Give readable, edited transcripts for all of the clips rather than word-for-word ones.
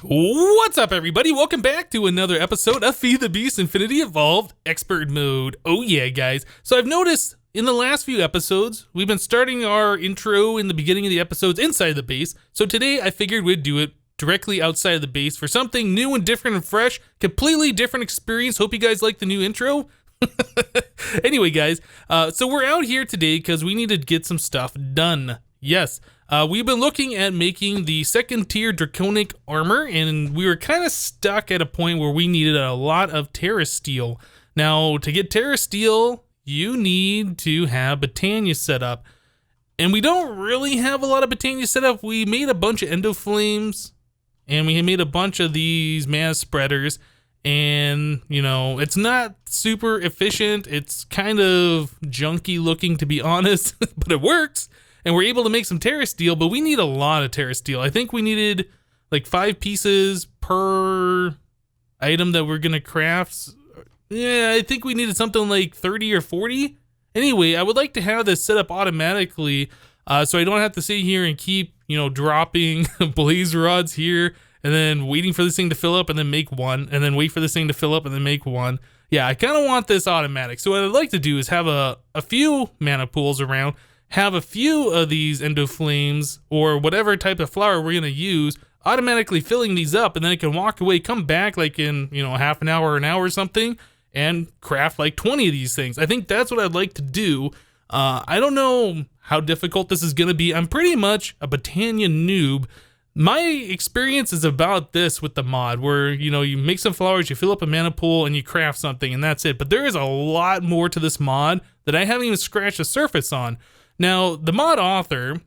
What's up, everybody? Welcome back to another episode of FTB Infinity Evolved Expert Mode. Oh yeah, guys. So I've noticed in the last few episodes, we've been starting our intro in the beginning of the episodes inside the base. So today I figured we'd do it directly outside of the base for something new and different and fresh, completely different experience. Hope you guys like the new intro. Anyway, guys, so we're out here today because we need to get some stuff done. Yes. We've been looking at making the second tier draconic armor, and we were kind of stuck at a point where we needed a lot of Terrasteel. Now, to get Terrasteel, you need to have Botania set up. And we don't really have a lot of Botania set up. We made a bunch of endoflames, and we made a bunch of these mana spreaders. And, you know, it's not super efficient. It's kind of junky looking, to be honest, but it works. And we're able to make some Terrasteel, but we need a lot of Terrasteel. I think we needed like 5 pieces per item that we're gonna craft. Yeah, I think we needed something like 30 or 40. Anyway, I would like to have this set up automatically, so I don't have to sit here and keep, you know, dropping blaze rods here and then waiting for this thing to fill up and then make one, and then wait for this thing to fill up and then make one. Yeah, I kind of want this automatic. So what I'd like to do is have a few mana pools around, have a few of these endoflames or whatever type of flower we're going to use automatically filling these up, and then I can walk away, come back like in, you know, half an hour or an hour or something, and craft like 20 of these things. I think that's what I'd like to do. I don't know how difficult this is going to be. I'm pretty much a Botania noob. My experience is about this with the mod, where, you know, you make some flowers, you fill up a mana pool, and you craft something, and that's it. But there is a lot more to this mod that I haven't even scratched the surface on. Now, the mod author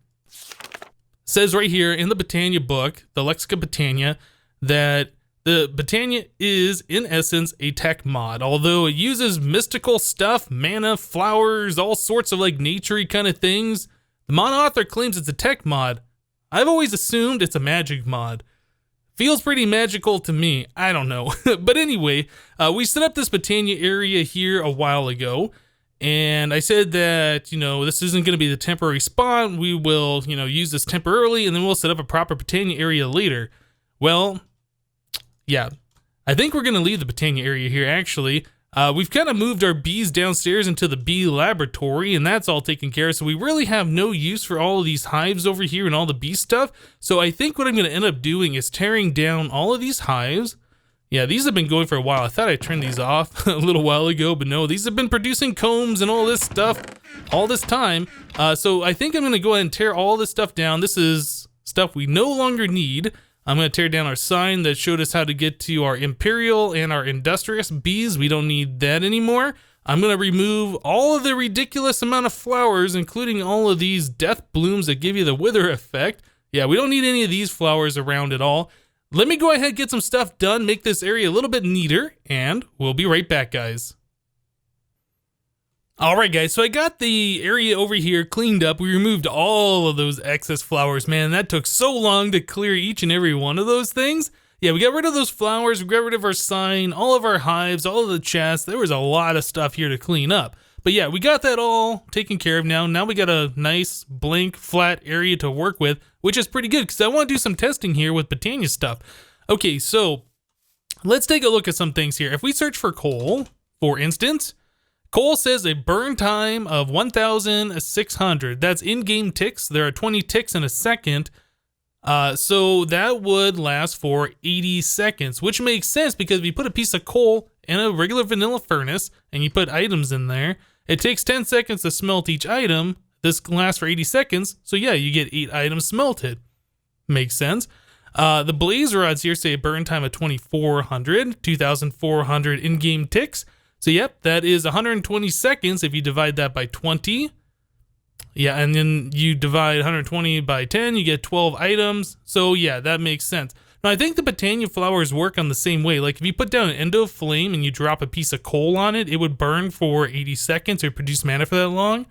says right here in the Botania book, the Lexica Botania, that the Botania is, in essence, a tech mod. Although it uses mystical stuff, mana, flowers, all sorts of like nature-y kind of things, the mod author claims it's a tech mod. I've always assumed it's a magic mod. Feels pretty magical to me. I don't know. But anyway, we set up this Botania area here a while ago. And I said that, you know, this isn't going to be the temporary spawn. We will, you know, use this temporarily, and then we'll set up a proper Botania area later. Well, yeah, I think we're going to leave the Botania area here, actually. We've kind of moved our bees downstairs into the bee laboratory, and that's all taken care of. So we really have no use for all of these hives over here and all the bee stuff. So I think what I'm going to end up doing is tearing down all of these hives. Yeah, these have been going for a while. I thought I turned these off a little while ago, but no, these have been producing combs and all this stuff all this time. So I think I'm going to go ahead and tear all this stuff down. This is stuff we no longer need. I'm going to tear down our sign that showed us how to get to our Imperial and our Industrious bees. We don't need that anymore. I'm going to remove all of the ridiculous amount of flowers, including all of these death blooms that give you the wither effect. Yeah, we don't need any of these flowers around at all. Let me go ahead and get some stuff done, make this area a little bit neater, and we'll be right back, guys. Alright, guys, so I got the area over here cleaned up. We removed all of those excess flowers. Man, that took so long to clear each and every one of those things. Yeah, we got rid of those flowers, we got rid of our sign, all of our hives, all of the chests. There was a lot of stuff here to clean up. But yeah, we got that all taken care of now. Now we got a nice, blank, flat area to work with, which is pretty good because I want to do some testing here with Botania stuff. Okay, so let's take a look at some things here. If we search for coal, for instance, coal says a burn time of 1,600. That's in-game ticks. There are 20 ticks in a second. So that would last for 80 seconds, which makes sense because if you put a piece of coal in a regular vanilla furnace and you put items in there, it takes 10 seconds to smelt each item. This can last for 80 seconds. So yeah, you get 8 items smelted. Makes sense. The blaze rods here say a burn time of 2,400, 2,400 in-game ticks. So yep, that is 120 seconds if you divide that by 20. Yeah, and then you divide 120 by 10, you get 12 items. So yeah, that makes sense. Now I think the Botania flowers work on the same way. Like if you put down an endo flame and you drop a piece of coal on it, it would burn for 80 seconds or produce mana for that long.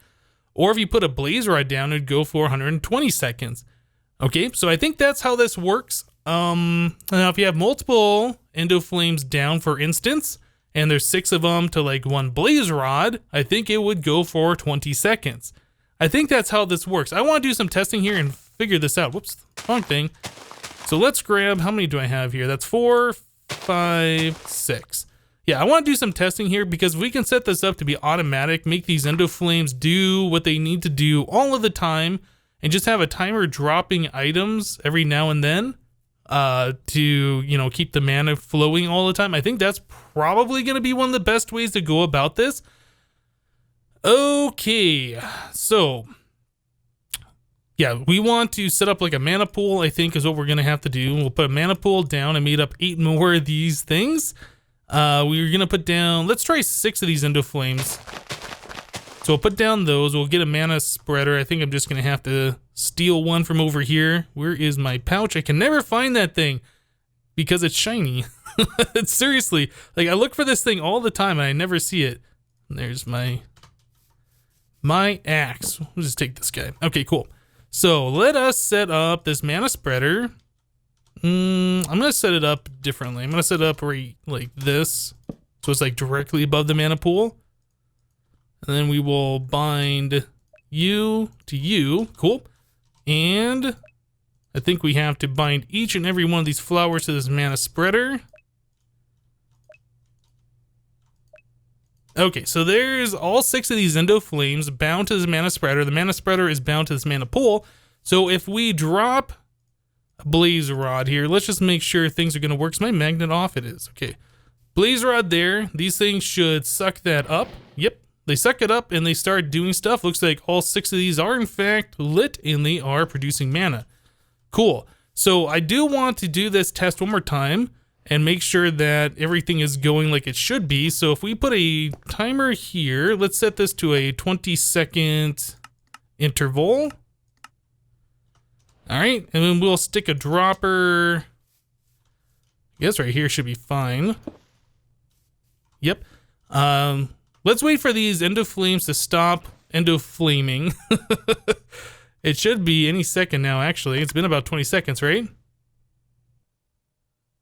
Or if you put a blaze rod down, it'd go for 120 seconds. Okay, so I think that's how this works. Now if you have multiple endo flames down, for instance, and there's 6 of them to like 1 blaze rod, I think it would go for 20 seconds. I think that's how this works. I want to do some testing here and figure this out. Whoops, wrong thing. So let's grab, how many do I have here? That's 4, 5, 6. Yeah, I want to do some testing here because we can set this up to be automatic, make these endo flames do what they need to do all of the time, and just have a timer dropping items every now and then to, you know, keep the mana flowing all the time. I think that's probably going to be one of the best ways to go about this. Okay, so yeah, we want to set up like a mana pool, I think is what we're going to have to do. We'll put a mana pool down and made up 8 more of these things. We're going to put down, let's try 6 of these endo flames. So we'll put down those. We'll get a mana spreader. I think I'm just going to have to steal one from over here. Where is my pouch? I can never find that thing because it's shiny. It's seriously, like I look for this thing all the time and I never see it. And there's my axe. We'll just take this guy. Okay, cool. So let us set up this mana spreader. I'm going to set it up differently. I'm going to set it up right like this. So it's like directly above the mana pool. And then we will bind you to you. Cool. And I think we have to bind each and every one of these flowers to this mana spreader. Okay, so there's all 6 of these endo flames bound to this mana spreader. The mana spreader is bound to this mana pool. So if we drop a blaze rod here, let's just make sure things are going to work. Is my magnet off? It is. Okay. Blaze rod there. These things should suck that up. Yep. They suck it up and they start doing stuff. Looks like all 6 of these are in fact lit and they are producing mana. Cool. So I do want to do this test one more time and make sure that everything is going like it should be. So if we put a timer here, let's set this to a 20-second interval. All right, and then we'll stick a dropper. I guess right here should be fine. Yep. Let's wait for these endo flames to stop endo flaming. It should be any second now, actually. It's been about 20 seconds, right?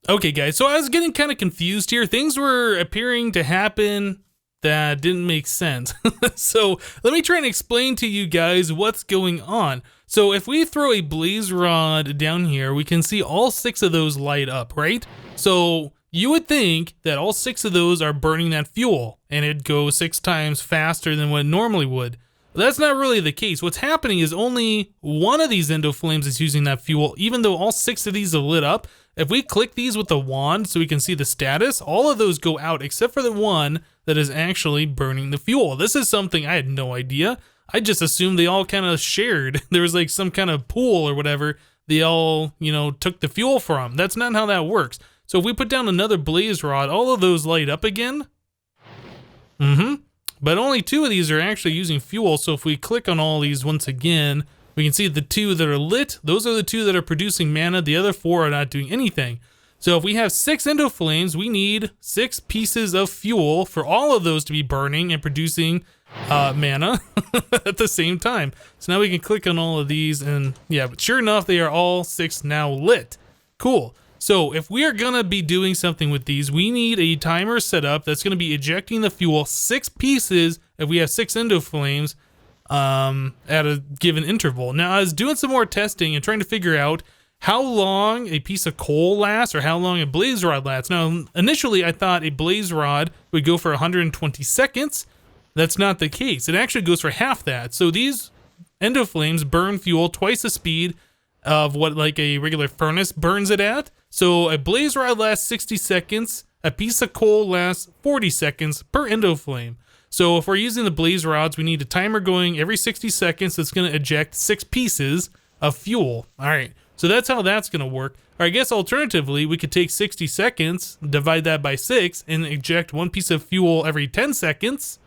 Okay, guys, so I was getting kind of confused here. Things were appearing to happen that didn't make sense. So let me try and explain to you guys what's going on. So if we throw a blaze rod down here, we can see all 6 of those light up, right? So you would think that all 6 of those are burning that fuel and it'd go 6 times faster than what it normally would. That's not really the case. What's happening is only one of these endo flames is using that fuel, even though all 6 of these are lit up. If we click these with the wand so we can see the status, all of those go out except for the one that is actually burning the fuel. This is something I had no idea. I just assumed they all kind of shared. There was like some kind of pool or whatever they all, you know, took the fuel from. That's not how that works. So if we put down another blaze rod, all of those light up again. But only 2 of these are actually using fuel. So if we click on all these once again, we can see the 2 that are lit. Those are the 2 that are producing mana. The other 4 are not doing anything. So if we have 6 endo flames, we need 6 pieces of fuel for all of those to be burning and producing mana at the same time. So now we can click on all of these and yeah, but sure enough, they are all 6 now lit. Cool. So if we are gonna be doing something with these, we need a timer set up that's gonna be ejecting the fuel 6 pieces if we have 6 endo flames at a given interval. Now I was doing some more testing and trying to figure out how long a piece of coal lasts or how long a blaze rod lasts. Now initially I thought a blaze rod would go for 120 seconds. That's not the case. It actually goes for half that. So these endo flames burn fuel twice the speed of what like a regular furnace burns it at. So a blaze rod lasts 60 seconds, a piece of coal lasts 40 seconds per endo flame. So if we're using the blaze rods, we need a timer going every 60 seconds that's going to eject 6 pieces of fuel. All right, so that's how that's going to work. Or I guess alternatively, we could take 60 seconds, divide that by 6, and eject 1 piece of fuel every 10 seconds.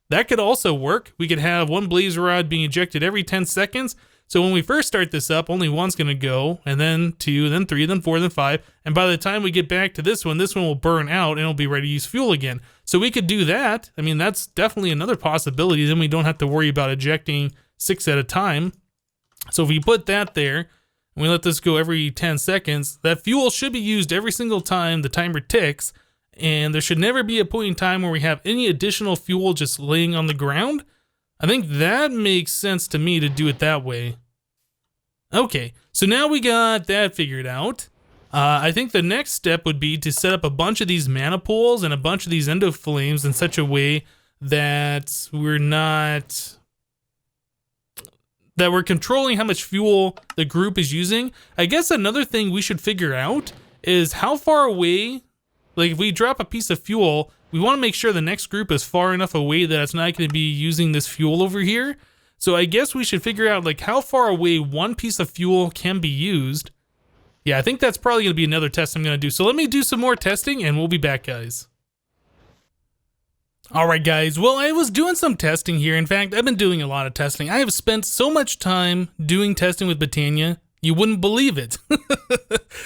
That could also work. We could have 1 blaze rod being ejected every 10 seconds. So when we first start this up, only 1's going to go, and then 2, then 3, then 4, then 5. And by the time we get back to this one will burn out and it'll be ready to use fuel again. So we could do that. I mean, that's definitely another possibility. Then we don't have to worry about ejecting 6 at a time. So if we put that there, and we let this go every 10 seconds, that fuel should be used every single time the timer ticks. And there should never be a point in time where we have any additional fuel just laying on the ground. I think that makes sense to me to do it that way. Okay, so now we got that figured out. I think the next step would be to set up a bunch of these manapools and a bunch of these endoflames in such a way that we're controlling how much fuel the group is using. I guess another thing we should figure out is how far away, like if we drop a piece of fuel, we want to make sure the next group is far enough away that it's not going to be using this fuel over here. So I guess we should figure out like how far away one piece of fuel can be used. Yeah, I think that's probably going to be another test I'm going to do. So let me do some more testing and we'll be back, guys. All right, guys. Well, I was doing some testing here. In fact, I've been doing a lot of testing. I have spent so much time doing testing with Botania, you wouldn't believe it.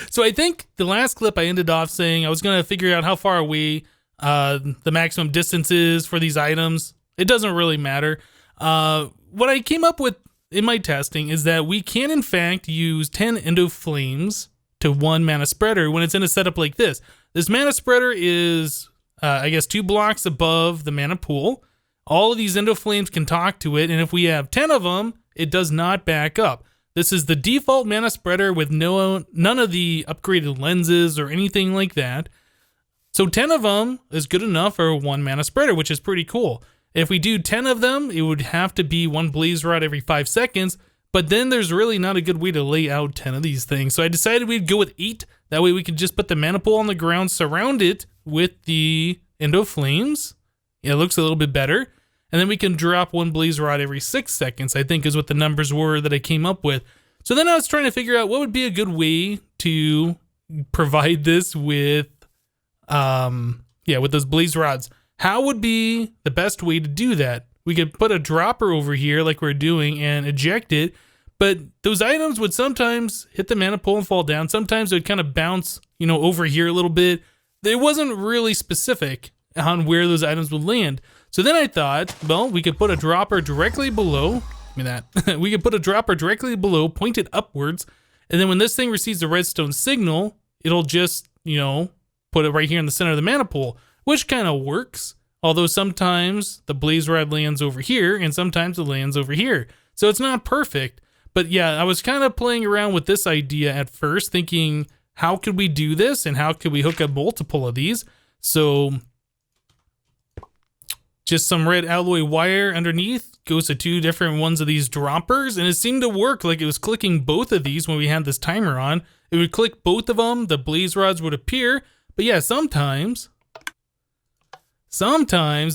So I think the last clip I ended off saying I was going to figure out how far away the maximum distance is for these items. It doesn't really matter. What I came up with in my testing is that we can in fact use 10 endoflames to 1 mana spreader when it's in a setup like this. This mana spreader is, I guess, 2 blocks above the mana pool. All of these endoflames can talk to it, and if we have 10 of them, it does not back up. This is the default mana spreader with none of the upgraded lenses or anything like that. So 10 of them is good enough for 1 mana spreader, which is pretty cool. If we do 10 of them, it would have to be 1 blaze rod every 5 seconds, but then there's really not a good way to lay out 10 of these things. So I decided we'd go with 8. That way we could just put the manapool on the ground, surround it with the endoflames. Yeah, it looks a little bit better. And then we can drop 1 blaze rod every 6 seconds, I think is what the numbers were that I came up with. So then I was trying to figure out what would be a good way to provide this with, with those blaze rods. How would be the best way to do that? We could put a dropper over here like we're doing and eject it, but those items would sometimes hit the manapool and fall down. Sometimes it would kind of bounce, over here a little bit. It wasn't really specific on where those items would land. So then I thought, well, we could put a dropper directly below. We could put a dropper directly below, point it upwards, and then when this thing receives the redstone signal, it'll just, put it right here in the center of the manapool, which kind of works. Although sometimes the blaze rod lands over here and sometimes it lands over here. So it's not perfect. But yeah, I was kind of playing around with this idea at first, thinking, how could we do this and how could we hook up multiple of these? So just some red alloy wire underneath goes to 2 different ones of these droppers, and it seemed to work. Like it was clicking both of these when we had this timer on. It would click both of them, the blaze rods would appear. But yeah, sometimes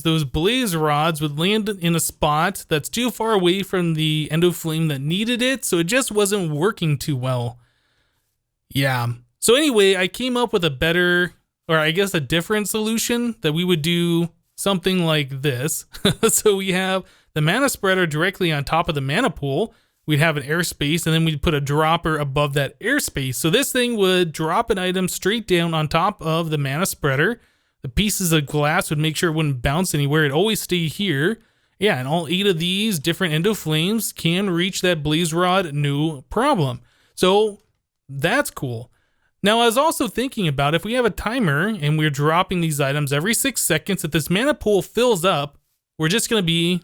those blaze rods would land in a spot that's too far away from the endoflame that needed it, so it just wasn't working too well. Yeah. So anyway, I came up with a better, or I guess a different solution that we would do something like this. So we have the mana spreader directly on top of the mana pool. We'd have an airspace, and then we'd put a dropper above that airspace. So this thing would drop an item straight down on top of the mana spreader. The pieces of glass would make sure it wouldn't bounce anywhere. It'd always stay here. Yeah, and all 8 of these different endoflames can reach that blaze rod, no problem. So that's cool. Now, I was also thinking about if we have a timer and we're dropping these items every 6 seconds, if this mana pool fills up, we're just going to be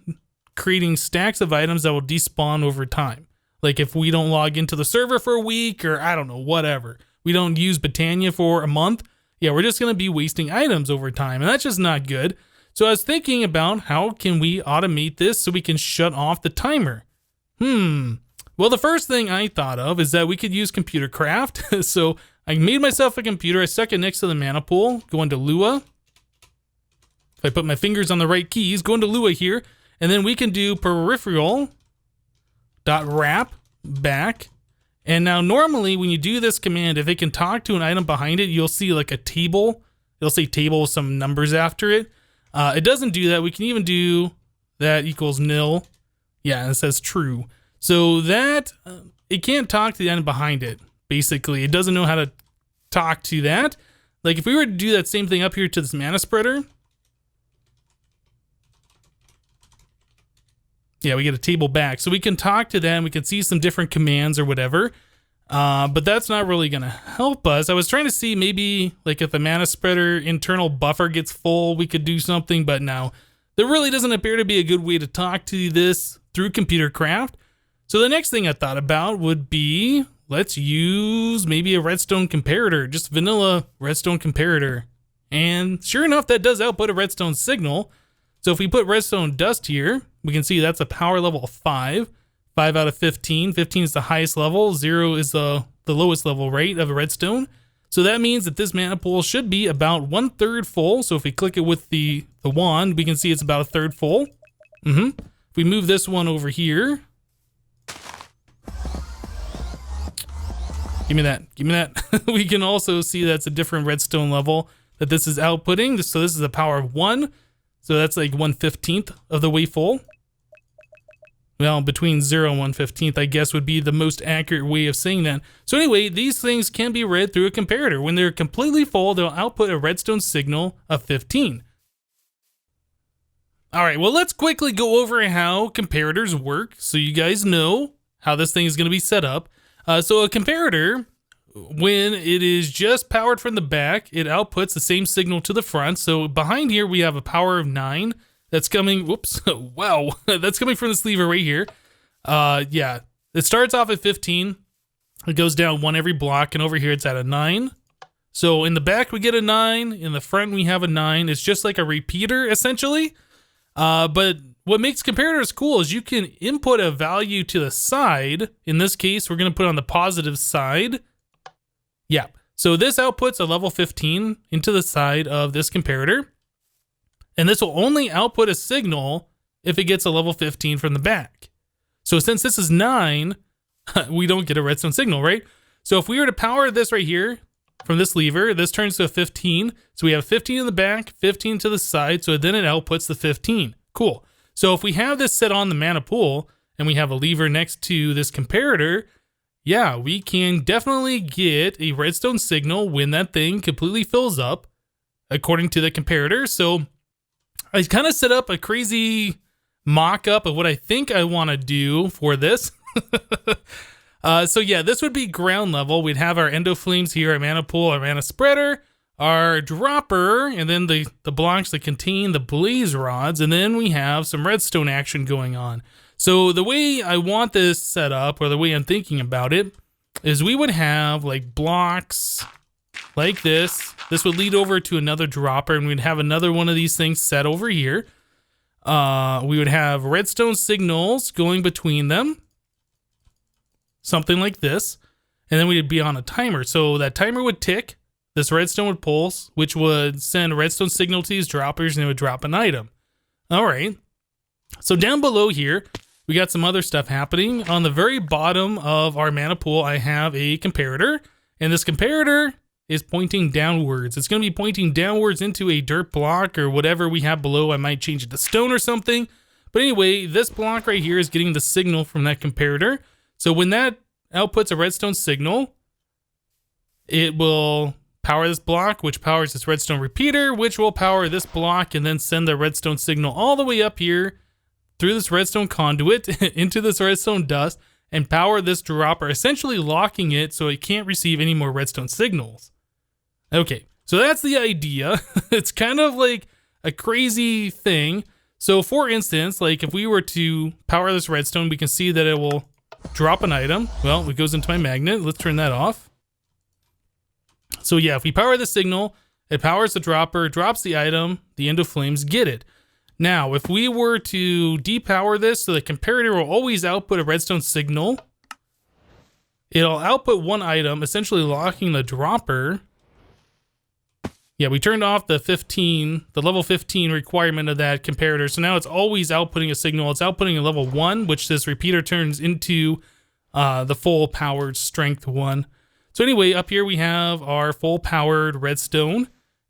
creating stacks of items that will despawn over time. Like if we don't log into the server for a week or I don't know, whatever. We don't use Botania for a month. Yeah, we're just going to be wasting items over time, and that's just not good. So I was thinking about how can we automate this so we can shut off the timer. Well, the first thing I thought of is that we could use computer craft. So I made myself a computer. I stuck it next to the mana pool. Go into Lua. If I put my fingers on the right keys, go into Lua here, and then we can do peripheral dot wrap back. And now normally when you do this command, if it can talk to an item behind it, you'll see like a table. It'll say table with some numbers after it. It doesn't do that. We can even do that equals nil. Yeah, and it says true. So that, it can't talk to the item behind it, basically. It doesn't know how to talk to that. Like if we were to do that same thing up here to this mana spreader. Yeah, we get a table back. So we can talk to them. We can see some different commands or whatever. But that's not really going to help us. I was trying to see maybe like if the mana spreader internal buffer gets full, we could do something. But no, there really doesn't appear to be a good way to talk to this through computer craft. So the next thing I thought about would be, let's use maybe a redstone comparator, just vanilla redstone comparator. And sure enough, that does output a redstone signal. So if we put redstone dust here, we can see that's a power level of 5. 5 out of 15. 15 is the highest level. 0 is the lowest level, right, of a redstone. So that means that this mana pool should be about 1/3 full. So if we click it with the wand, we can see it's about 1/3 full. If we move this one over here. Give me that. Give me that. We can also see that's a different redstone level that this is outputting. So this is a power of 1. So that's like 1/15 of the way full. Well, between 0 and 1/15, I guess, would be the most accurate way of saying that. So anyway, these things can be read through a comparator. When they're completely full, they'll output a redstone signal of 15. All right, well, let's quickly go over how comparators work so you guys know how this thing is going to be set up. So a comparator, when it is just powered from the back, it outputs the same signal to the front. So behind here, we have a power of 9. That's coming, whoops, wow, that's coming from this lever right here. Yeah, it starts off at 15. It goes down 1 every block, and over here it's at a 9. So in the back we get a 9, in the front we have a 9. It's just like a repeater, essentially. But what makes comparators cool is you can input a value to the side. In this case, we're going to put it on the positive side. Yeah, so this outputs a level 15 into the side of this comparator. And this will only output a signal if it gets a level 15 from the back. So since this is 9, we don't get a redstone signal, right? So if we were to power this right here from this lever, this turns to a 15. So we have 15 in the back, 15 to the side, so then it outputs the 15. Cool. So if we have this set on the mana pool and we have a lever next to this comparator, yeah, we can definitely get a redstone signal when that thing completely fills up according to the comparator. So I kind of set up a crazy mock-up of what I think I want to do for this. So yeah, this would be ground level. We'd have our endo flames here, our mana pool, our mana spreader, our dropper, and then the blocks that contain the blaze rods, and then we have some redstone action going on. So the way I want this set up, or the way I'm thinking about it, is we would have like blocks like this. This would lead over to another dropper, and we'd have another one of these things set over here. We would have redstone signals going between them. Something like this. And then we'd be on a timer. So that timer would tick. This redstone would pulse, which would send a redstone signal to these droppers, and it would drop an item. All right. So down below here, we got some other stuff happening. On the very bottom of our mana pool, I have a comparator. And this comparator is pointing downwards. It's going to be pointing downwards into a dirt block or whatever we have below. I might change it to stone or something. But anyway, this block right here is getting the signal from that comparator. So when that outputs a redstone signal, it will power this block, which powers this redstone repeater, which will power this block and then send the redstone signal all the way up here through this redstone conduit into this redstone dust and power this dropper, essentially locking it so it can't receive any more redstone signals. Okay, so that's the idea. It's kind of like a crazy thing. So for instance, like if we were to power this redstone, we can see that it will drop an item. Well, it goes into my magnet. Let's turn that off. So yeah, if we power the signal, it powers the dropper, drops the item, the endo flames get it. Now, if we were to depower this, so the comparator will always output a redstone signal. It'll output one item, essentially locking the dropper. Yeah, we turned off the level 15 requirement of that comparator. So now it's always outputting a signal. It's outputting a level 1, which this repeater turns into the full powered strength 1. So anyway, up here we have our full powered redstone.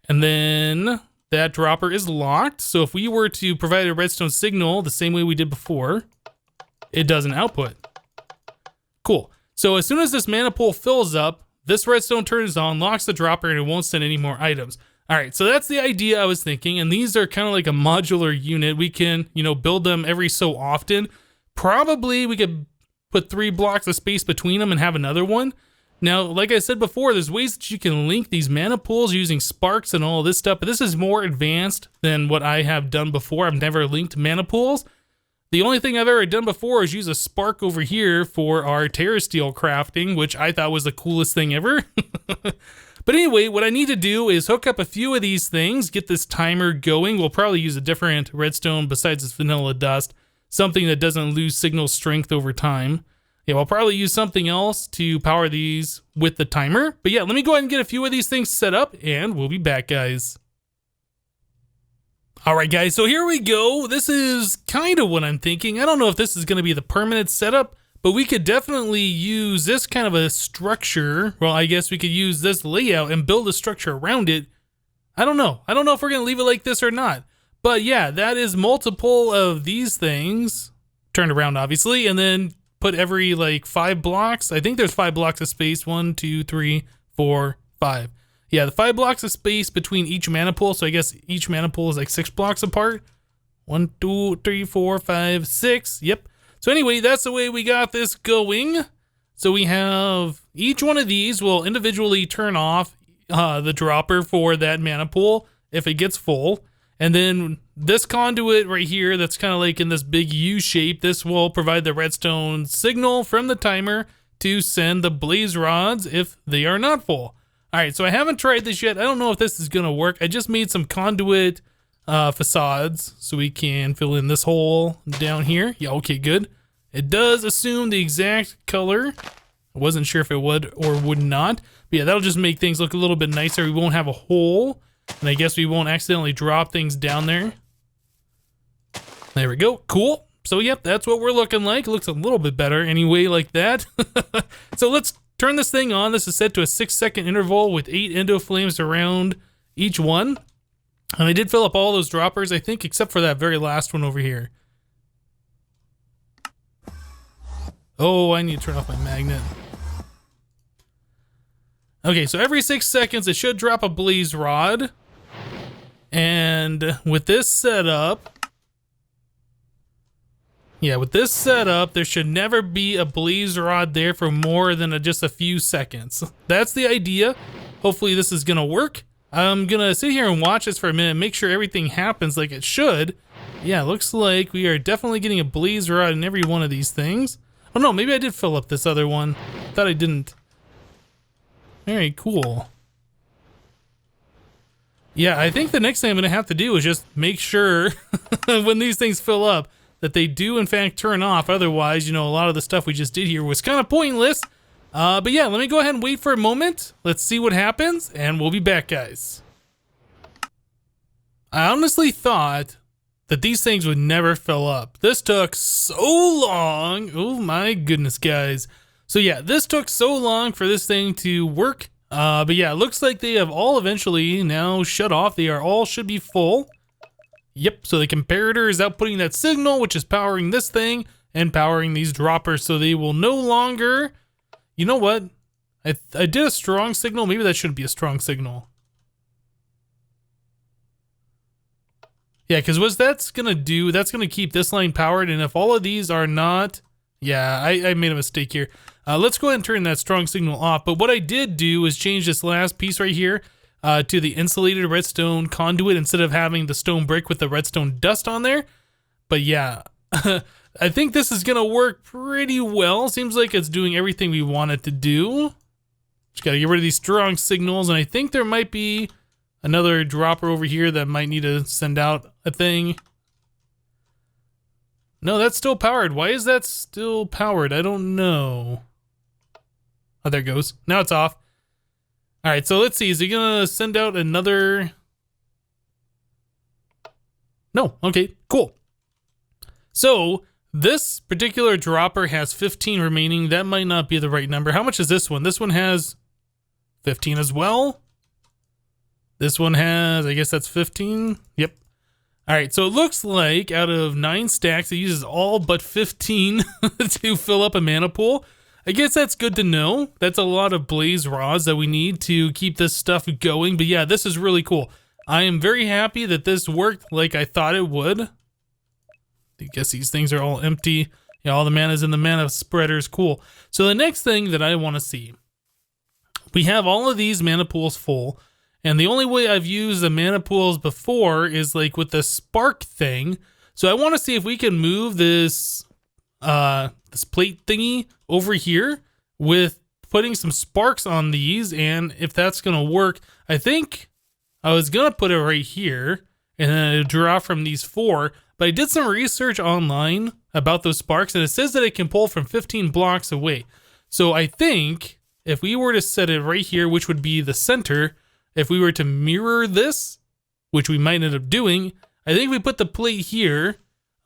And then that dropper is locked. So if we were to provide a redstone signal the same way we did before, it doesn't output. Cool. So as soon as this mana pool fills up, this redstone turns on, locks the dropper, and it won't send any more items. All right, so that's the idea I was thinking, and these are kind of like a modular unit. We can, build them every so often. Probably we could put 3 blocks of space between them and have another one. Now, like I said before, there's ways that you can link these mana pools using sparks and all this stuff, but this is more advanced than what I have done before. I've never linked mana pools. The only thing I've ever done before is use a spark over here for our Terrasteel crafting, which I thought was the coolest thing ever. But anyway, what I need to do is hook up a few of these things, get this timer going. We'll probably use a different redstone besides this vanilla dust, something that doesn't lose signal strength over time. Yeah, we'll probably use something else to power these with the timer. But yeah, let me go ahead and get a few of these things set up, and we'll be back, guys. All right, guys, so here we go. This is kind of what I'm thinking. I don't know if this is going to be the permanent setup, but we could definitely use this kind of a structure. Well, I guess we could use this layout and build a structure around it. I don't know. I don't know if we're going to leave it like this or not. But yeah, that is multiple of these things turned around, obviously, and then put every like 5 blocks. I think there's 5 blocks of space. 1, 2, 3, 4, 5. Yeah, the 5 blocks of space between each manapool. So I guess each manapool is like 6 blocks apart. 1, 2, 3, 4, 5, 6. Yep. So anyway, that's the way we got this going. So we have each one of these will individually turn off the dropper for that manapool if it gets full. And then this conduit right here that's kind of like in this big U shape, this will provide the redstone signal from the timer to send the blaze rods if they are not full. All right, so I haven't tried this yet. I don't know if this is going to work. I just made some conduit facades so we can fill in this hole down here. Yeah, okay, good. It does assume the exact color. I wasn't sure if it would or would not. But yeah, that'll just make things look a little bit nicer. We won't have a hole, and I guess we won't accidentally drop things down there. There we go. Cool. So yep, that's what we're looking like. It looks a little bit better anyway like that. So let's turn this thing on. This is set to a 6-second interval with 8 endo flames around each one. And I did fill up all those droppers, I think, except for that very last one over here. Oh, I need to turn off my magnet. Okay, so every 6 seconds, it should drop a blaze rod. And with this setup, there should never be a blaze rod there for more than just a few seconds. That's the idea. Hopefully this is gonna work. I'm gonna sit here and watch this for a minute, make sure everything happens like it should. Yeah, looks like we are definitely getting a blaze rod in every one of these things. Oh no, maybe I did fill up this other one. Thought I didn't. Very cool. Yeah, I think the next thing I'm gonna have to do is just make sure when these things fill up that they do in fact turn off. Otherwise, you know, a lot of the stuff we just did here was kind of pointless. But yeah, let me go ahead and wait for a moment. Let's see what happens, and we'll be back, guys. I honestly thought that these things would never fill up. This took so long. Oh my goodness, guys. So yeah, this took so long for this thing to work. But yeah, it looks like they have all eventually now shut off. They are all should be full. Yep, so the comparator is outputting that signal, which is powering this thing and powering these droppers, so they will no longer... You know what? I did a strong signal. Maybe that shouldn't be a strong signal. Yeah, because what that's going to do, that's going to keep this line powered, and if all of these are not... Yeah, I made a mistake here. Let's go ahead and turn that strong signal off, but what I did do is change this last piece right here to the insulated redstone conduit instead of having the stone brick with the redstone dust on there. But yeah, I think this is going to work pretty well. Seems like it's doing everything we want it to do. Just got to get rid of these strong signals, and I think there might be another dropper over here that might need to send out a thing. No, that's still powered. Why is that still powered? I don't know. Oh, there it goes. Now it's off. All right, so let's see. Is he going to send out another... No. Okay, cool. So this particular dropper has 15 remaining. That might not be the right number. How much is this one? This one has 15 as well. This one has, I guess that's 15. Yep. All right, so it looks like out of 9 stacks, it uses all but 15 to fill up a mana pool. I guess that's good to know. That's a lot of blaze rods that we need to keep this stuff going. But yeah, this is really cool. I am very happy that this worked like I thought it would. I guess these things are all empty. Yeah, all the mana's in the mana spreaders. Cool. So the next thing that I want to see, we have all of these mana pools full. And the only way I've used the mana pools before is like with the spark thing. So I want to see if we can move this this plate thingy over here with putting some sparks on these, and if that's gonna work. I think I was gonna put it right here and then it'd draw from these 4, but I did some research online about those sparks, and it says that it can pull from 15 blocks away. So I think if we were to set it right here, which would be the center, if we were to mirror this, which we might end up doing, I think we put the plate here.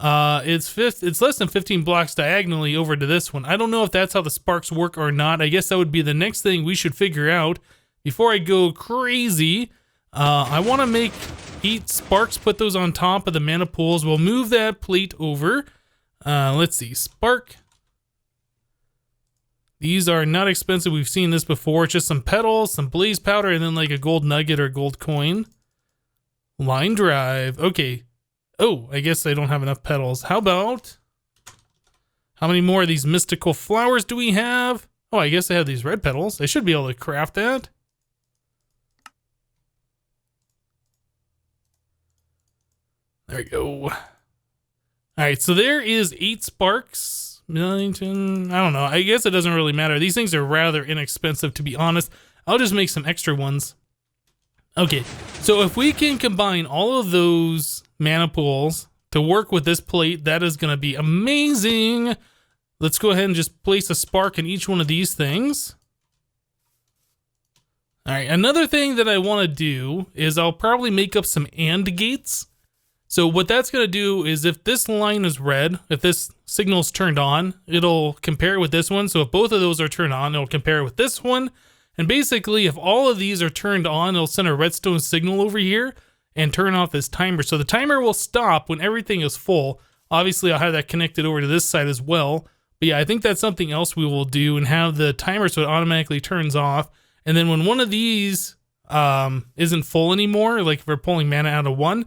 It's less than 15 blocks diagonally over to this one. I don't know if that's how the sparks work or not. I guess that would be the next thing we should figure out before I go crazy. I want to make 8 sparks, put those on top of the mana pools. We'll move that plate over. Let's see, spark. These are not expensive. We've seen this before. It's just some petals, some blaze powder, and then like a gold nugget or gold coin. Line drive. Okay. Oh, I guess I don't have enough petals. How many more of these mystical flowers do we have? Oh, I guess I have these red petals. I should be able to craft that. There we go. All right, so there is 8 sparks. Millington, I don't know. I guess it doesn't really matter. These things are rather inexpensive, to be honest. I'll just make some extra ones. Okay, so if we can combine all of those mana pools to work with this plate, that is going to be amazing. Let's go ahead and just place a spark in each one of these things. All right, another thing that I want to do is I'll probably make up some AND gates. So what that's going to do is if this line is red, if this signal is turned on, it'll compare it with this one. So if both of those are turned on, it'll compare it with this one. And basically, if all of these are turned on, it'll send a redstone signal over here and turn off this timer. So the timer will stop when everything is full. Obviously, I'll have that connected over to this side as well. But yeah, I think that's something else we will do and have the timer so it automatically turns off. And then when one of these isn't full anymore, like if we're pulling mana out of one,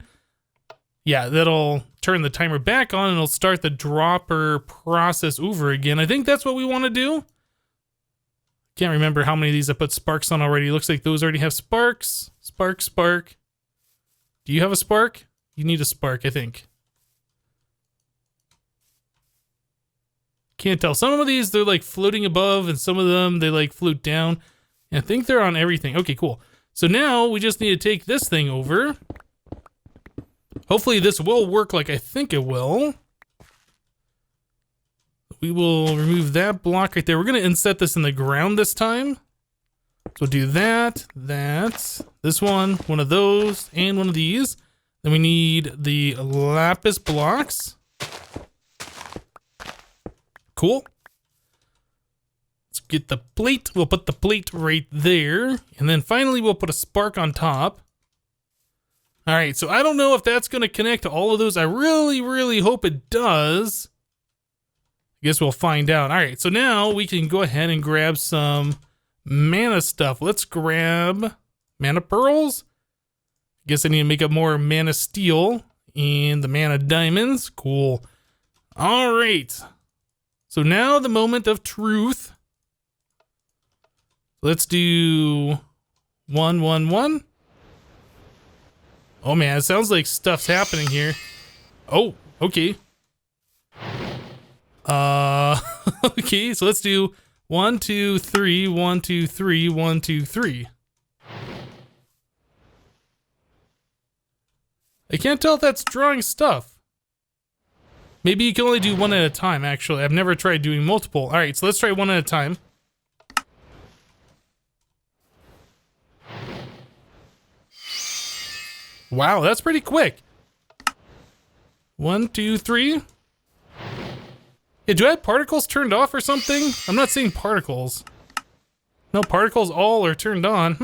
yeah, that'll turn the timer back on and it'll start the dropper process over again. I think that's what we want to do. Can't remember how many of these I put sparks on already. Looks like those already have sparks. Spark, spark. Do you have a spark? You need a spark, I think. Can't tell. Some of these, they're like floating above, and some of them, they like float down. And I think they're on everything. Okay, cool. So now we just need to take this thing over. Hopefully this will work like I think it will. We will remove that block right there. We're going to inset this in the ground this time. So we'll do that, this one of those, and one of these. Then we need the lapis blocks. Cool. Let's get the plate. We'll put the plate right there. And then finally we'll put a spark on top. All right, so I don't know if that's going to connect to all of those. I really, really hope it does. I guess we'll find out. All right, so now we can go ahead and grab some mana stuff. Let's grab mana pearls. I guess I need to make up more mana steel and the mana diamonds. Cool. All right. So now the moment of truth. Let's do 1, 1, 1. Oh man, it sounds like stuff's happening here. Oh, okay. Okay, so let's do 1, 2, 3, 1, 2, 3, 1, 2, 3. I can't tell if that's drawing stuff. Maybe you can only do one at a time, actually. I've never tried doing multiple. All right, so let's try one at a time. Wow, that's pretty quick. 1, 2, 3. Yeah, do I have particles turned off or something? I'm not seeing particles. No, particles all are turned on.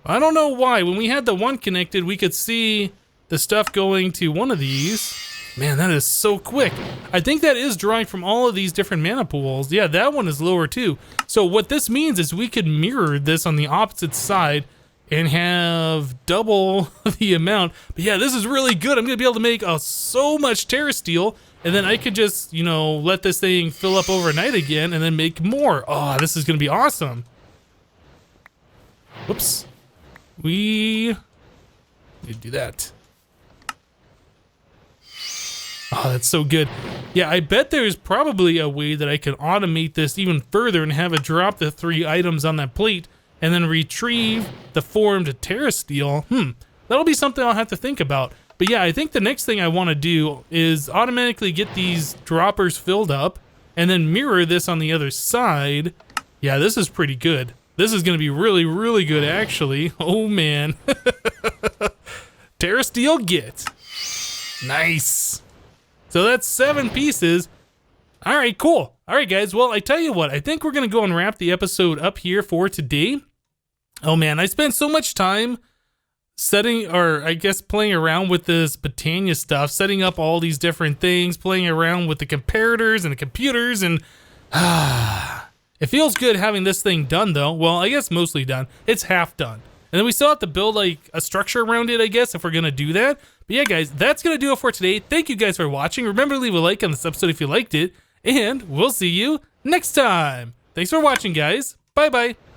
I don't know why. When we had the one connected, we could see the stuff going to one of these. Man, that is so quick. I think that is drawing from all of these different mana pools. Yeah, that one is lower too. So what this means is we could mirror this on the opposite side and have double the amount. But yeah, this is really good. I'm gonna be able to make so much Terrasteel, and then I could just, you know, let this thing fill up overnight again and then make more. Oh, this is gonna be awesome. Whoops. We need to do that. Oh, that's so good. Yeah, I bet there's probably a way that I can automate this even further and have it drop the 3 items on that plate and then retrieve the formed Terrasteel. That'll be something I'll have to think about. But yeah, I think the next thing I want to do is automatically get these droppers filled up and then mirror this on the other side. Yeah, this is pretty good. This is going to be really, really good, actually. Oh, man. Terrasteel get. Nice. So that's 7 pieces. All right, cool. All right, guys. Well, I tell you what, I think we're going to go and wrap the episode up here for today. Oh, man, I spent so much time setting, or I guess playing around with this Botania stuff, setting up all these different things, playing around with the comparators and the computers, and it feels good having this thing done, though. Well, I guess mostly done. It's half done. And then we still have to build like a structure around it, I guess, if we're going to do that. But yeah, guys, that's going to do it for today. Thank you guys for watching. Remember to leave a like on this episode if you liked it. And we'll see you next time. Thanks for watching, guys. Bye-bye.